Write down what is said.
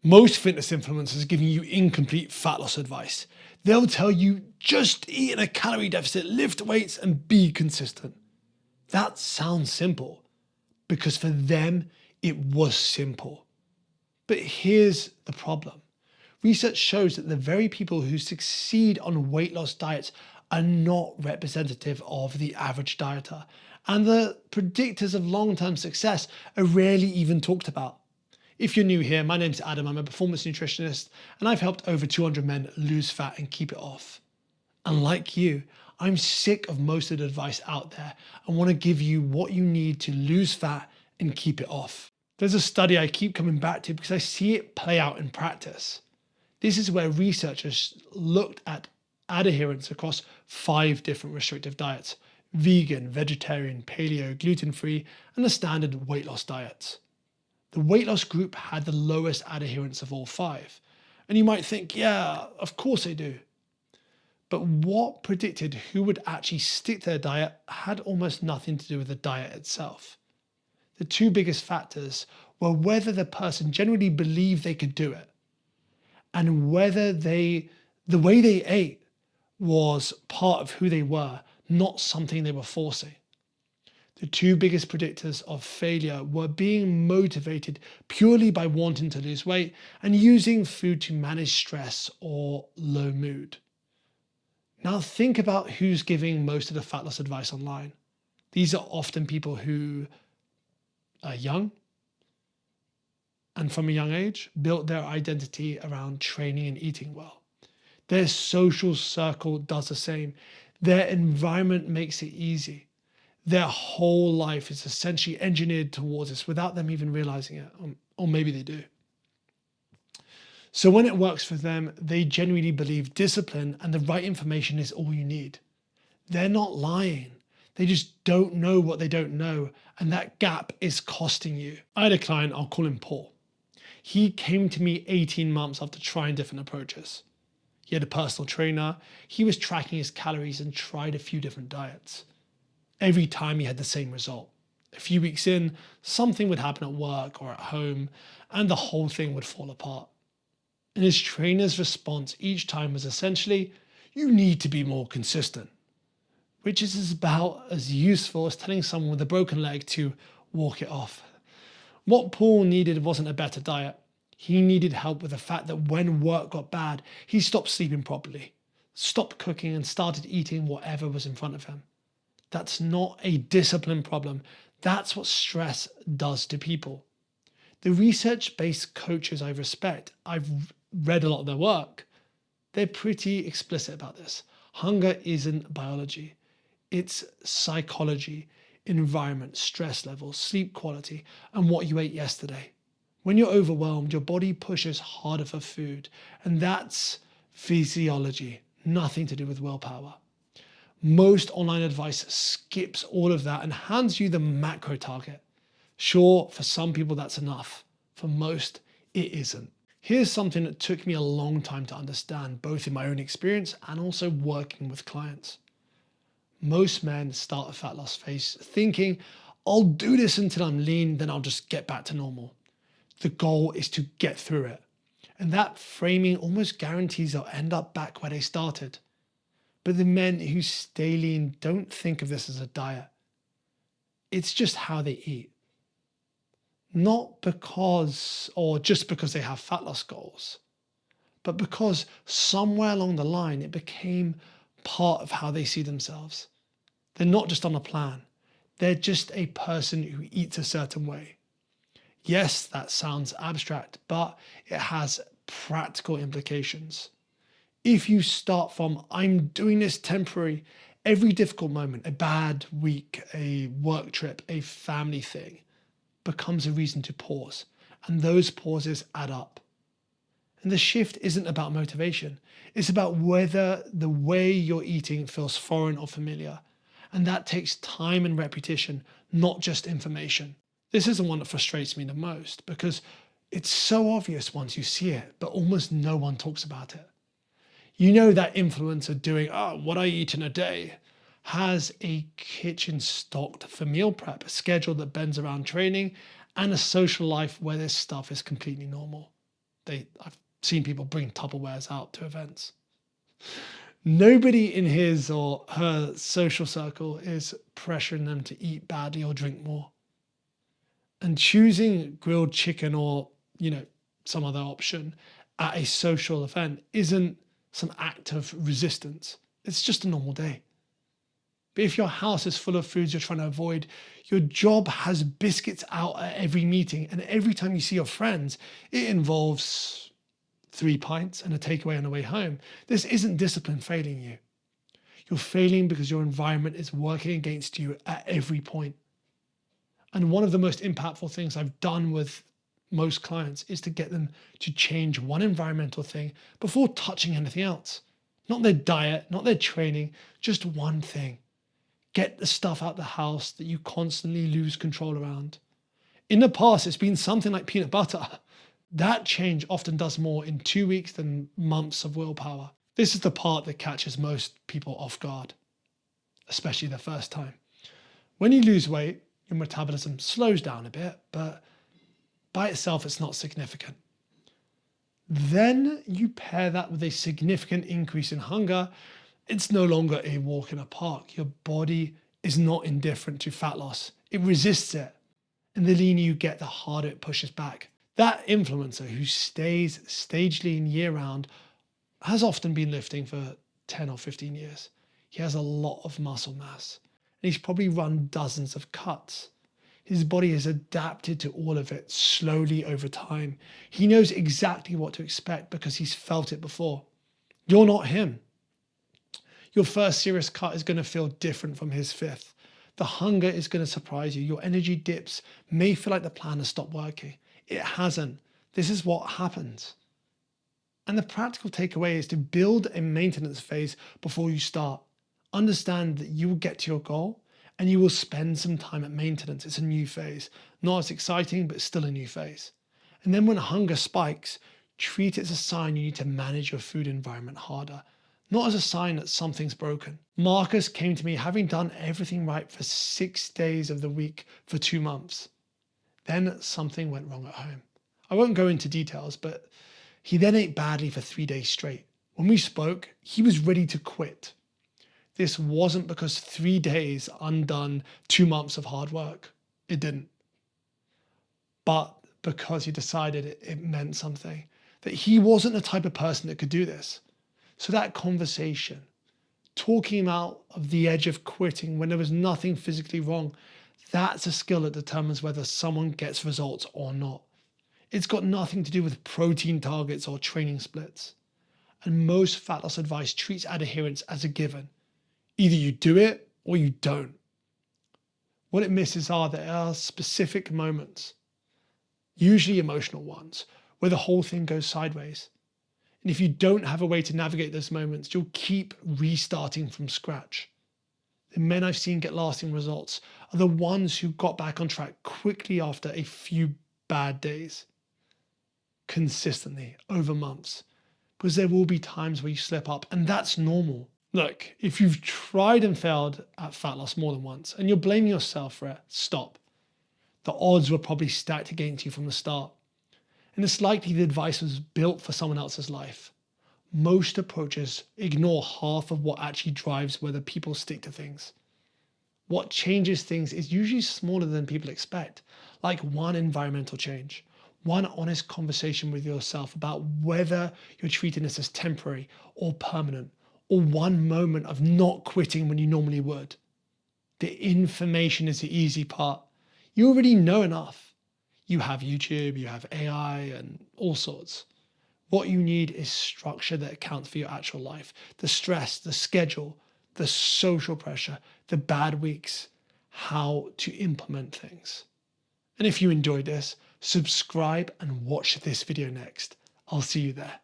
Most fitness influencers are giving you incomplete fat loss advice. They'll tell you just eat in a calorie deficit, lift weights, and be consistent. That sounds simple because for them, it was simple. But here's the problem. Research shows that the very people who succeed on weight loss diets are not representative of the average dieter, and the predictors of long-term success are rarely even talked about. If you're new here, my name's Adam, I'm a performance nutritionist, and I've helped over 200 men lose fat and keep it off. And like you, I'm sick of most of the advice out there and want to give you what you need to lose fat and keep it off. There's a study I keep coming back to because I see it play out in practice. This is where researchers looked at adherence across 5 different restrictive diets: vegan, vegetarian, paleo, gluten-free, and the standard weight loss diets. The weight loss group had the lowest adherence of all 5. And you might think, yeah, of course they do. But what predicted who would actually stick to their diet had almost nothing to do with the diet itself. The 2 biggest factors were whether the person genuinely believed they could do it, and whether the way they ate was part of who they were, not something they were forcing. The 2 biggest predictors of failure were being motivated purely by wanting to lose weight and using food to manage stress or low mood. Now think about who's giving most of the fat loss advice online. These are often people who are young and from a young age built their identity around training and eating well. Their social circle does the same. Their environment makes it easy. Their whole life is essentially engineered towards this without them even realizing it, or maybe they do. So when it works for them, they genuinely believe discipline and the right information is all you need. They're not lying. They just don't know what they don't know, and that gap is costing you. I had a client, I'll call him Paul. He came to me 18 months after trying different approaches. He had a personal trainer, he was tracking his calories and tried a few different diets. Every time he had the same result. A few weeks in, something would happen at work or at home, and the whole thing would fall apart. And his trainer's response each time was essentially, "You need to be more consistent," which is about as useful as telling someone with a broken leg to walk it off. What Paul needed wasn't a better diet. He needed help with the fact that when work got bad, he stopped sleeping properly, stopped cooking, and started eating whatever was in front of him. That's not a discipline problem. That's what stress does to people. The research-based coaches I respect, I've read a lot of their work. They're pretty explicit about this. Hunger isn't biology. It's psychology, environment, stress levels, sleep quality, and what you ate yesterday. When you're overwhelmed, your body pushes harder for food, and that's physiology, nothing to do with willpower. Most online advice skips all of that and hands you the macro target. Sure, for some people that's enough. For most, it isn't. Here's something that took me a long time to understand, both in my own experience and also working with clients. Most men start a fat loss phase thinking, I'll do this until I'm lean, then I'll just get back to normal. The goal is to get through it. And that framing almost guarantees they'll end up back where they started. But the men who stay lean don't think of this as a diet. It's just how they eat. Not because, or just because they have fat loss goals, but because somewhere along the line, it became part of how they see themselves. They're not just on a plan. They're just a person who eats a certain way. Yes, that sounds abstract, but it has practical implications. If you start from, I'm doing this temporary, every difficult moment, a bad week, a work trip, a family thing, becomes a reason to pause. And those pauses add up. And the shift isn't about motivation. It's about whether the way you're eating feels foreign or familiar. And that takes time and repetition, not just information. This is the one that frustrates me the most because it's so obvious once you see it, but almost no one talks about it. You know that influencer doing, what I eat in a day, has a kitchen stocked for meal prep, a schedule that bends around training, and a social life where this stuff is completely normal. I've seen people bring Tupperwares out to events. Nobody in his or her social circle is pressuring them to eat badly or drink more. And choosing grilled chicken or, some other option at a social event isn't some act of resistance. It's just a normal day. But if your house is full of foods you're trying to avoid, your job has biscuits out at every meeting, and every time you see your friends, it involves 3 pints and a takeaway on the way home. This isn't discipline failing you. You're failing because your environment is working against you at every point. And one of the most impactful things I've done with most clients is to get them to change one environmental thing before touching anything else. Not their diet, not their training, just one thing. Get the stuff out the house that you constantly lose control around. In the past, it's been something like peanut butter. That change often does more in 2 weeks than months of willpower. This is the part that catches most people off guard, especially the first time. When you lose weight, your metabolism slows down a bit, but by itself, it's not significant. Then you pair that with a significant increase in hunger. It's no longer a walk in a park. Your body is not indifferent to fat loss. It resists it. And the leaner you get, the harder it pushes back. That influencer who stays stage lean year round has often been lifting for 10 or 15 years. He has a lot of muscle mass. And he's probably run dozens of cuts. His body has adapted to all of it slowly over time. He knows exactly what to expect because he's felt it before. You're not him. Your first serious cut is going to feel different from his fifth. The hunger is going to surprise you. Your energy dips may feel like the plan has stopped working. It hasn't. This is what happens. And the practical takeaway is to build a maintenance phase before you start. Understand that you will get to your goal and you will spend some time at maintenance. It's a new phase. Not as exciting, but still a new phase. And then when hunger spikes, treat it as a sign you need to manage your food environment harder, not as a sign that something's broken. Marcus came to me having done everything right for 6 days of the week for 2 months. Then something went wrong at home. I won't go into details, but he then ate badly for 3 days straight. When we spoke, he was ready to quit. This wasn't because 3 days undone 2 months of hard work. It didn't. But because he decided it meant something, that he wasn't the type of person that could do this. So that conversation, talking him out of the edge of quitting when there was nothing physically wrong, that's a skill that determines whether someone gets results or not. It's got nothing to do with protein targets or training splits. And most fat loss advice treats adherence as a given. Either you do it or you don't. What it misses are there are specific moments, usually emotional ones, where the whole thing goes sideways. And if you don't have a way to navigate those moments, you'll keep restarting from scratch. The men I've seen get lasting results are the ones who got back on track quickly after a few bad days, consistently over months, because there will be times where you slip up, and that's normal. Look, if you've tried and failed at fat loss more than once and you're blaming yourself for it, stop. The odds were probably stacked against you from the start. And it's likely the advice was built for someone else's life. Most approaches ignore half of what actually drives whether people stick to things. What changes things is usually smaller than people expect, like one environmental change, one honest conversation with yourself about whether you're treating this as temporary or permanent, or one moment of not quitting when you normally would. The information is the easy part. You already know enough. You have YouTube, you have AI and all sorts. What you need is structure that accounts for your actual life. The stress, the schedule, the social pressure, the bad weeks, how to implement things. And if you enjoyed this, subscribe and watch this video next. I'll see you there.